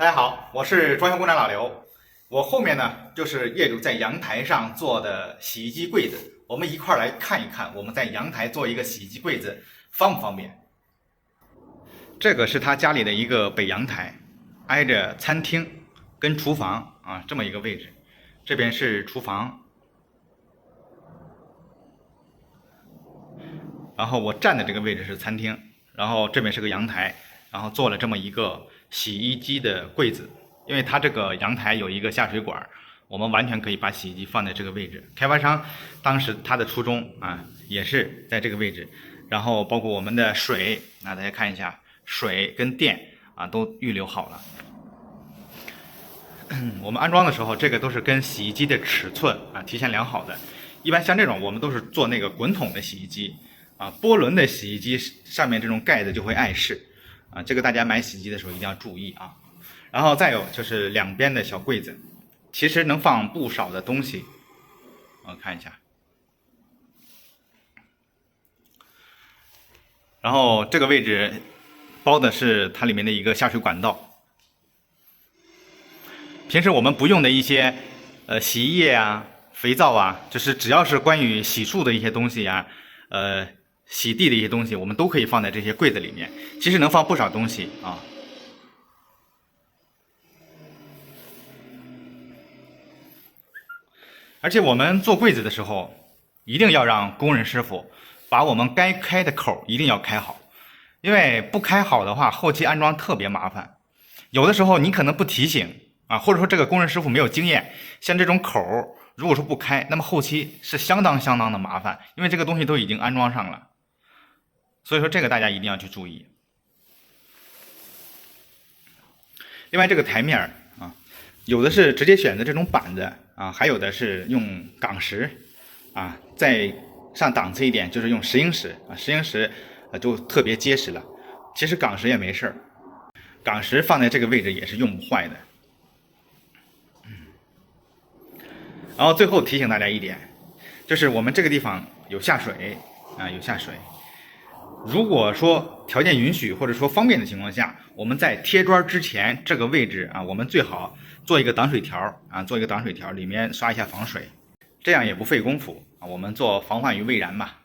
大家好，我是装修工长老刘。我后面呢就是业主在阳台上做的洗衣机柜子，我们一块儿来看一看，我们在阳台做一个洗衣机柜子方不方便？这个是他家里的一个北阳台，挨着餐厅跟厨房啊这么一个位置，这边是厨房，然后我站的这个位置是餐厅，然后这边是个阳台，然后做了这么一个洗衣机的柜子。因为它这个阳台有一个下水管，我们完全可以把洗衣机放在这个位置。开发商当时他的初衷啊，也是在这个位置。然后包括我们的水啊，大家看一下，水跟电啊都预留好了。我们安装的时候，这个都是跟洗衣机的尺寸啊提前量好的。一般像这种，我们都是做那个滚筒的洗衣机啊，波轮的洗衣机上面这种盖子就会碍事啊，这个大家买洗衣机的时候一定要注意啊。然后再有就是两边的小柜子，其实能放不少的东西。我看一下，然后这个位置包的是它里面的一个下水管道。平时我们不用的一些洗衣液啊、肥皂啊，就是只要是关于洗漱的一些东西啊，洗地的一些东西，我们都可以放在这些柜子里面。其实能放不少东西啊。而且我们做柜子的时候，一定要让工人师傅把我们该开的口一定要开好，因为不开好的话，后期安装特别麻烦。有的时候你可能不提醒啊，或者说这个工人师傅没有经验，像这种口如果说不开，那么后期是相当的麻烦，因为这个东西都已经安装上了。所以说这个大家一定要去注意。另外这个台面啊，有的是直接选择这种板子啊，还有的是用钢石啊，再上档次一点就是用石英石啊，石英石就特别结实了。其实钢石也没事儿，钢石放在这个位置也是用不坏的。然后最后提醒大家一点，就是我们这个地方有下水啊，有下水。如果说条件允许或者说方便的情况下，我们在贴砖之前这个位置啊，我们最好做一个挡水条啊，做一个挡水条，里面刷一下防水，这样也不费功夫啊。我们做防患于未然吧。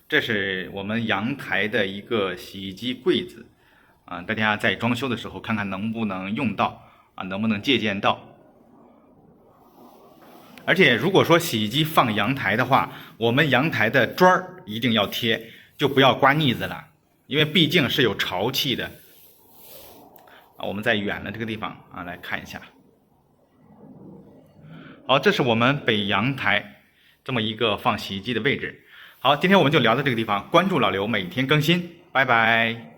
这是我们阳台的一个洗衣机柜子啊，大家在装修的时候看看能不能用到啊，能不能借鉴到。而且如果说洗衣机放阳台的话，我们阳台的砖儿一定要贴，就不要刮腻子了，因为毕竟是有潮气的。啊，我们在远的这个地方啊来看一下。好，这是我们北阳台这么一个放洗衣机的位置。好，今天我们就聊到这个地方，关注老刘，每天更新，拜拜。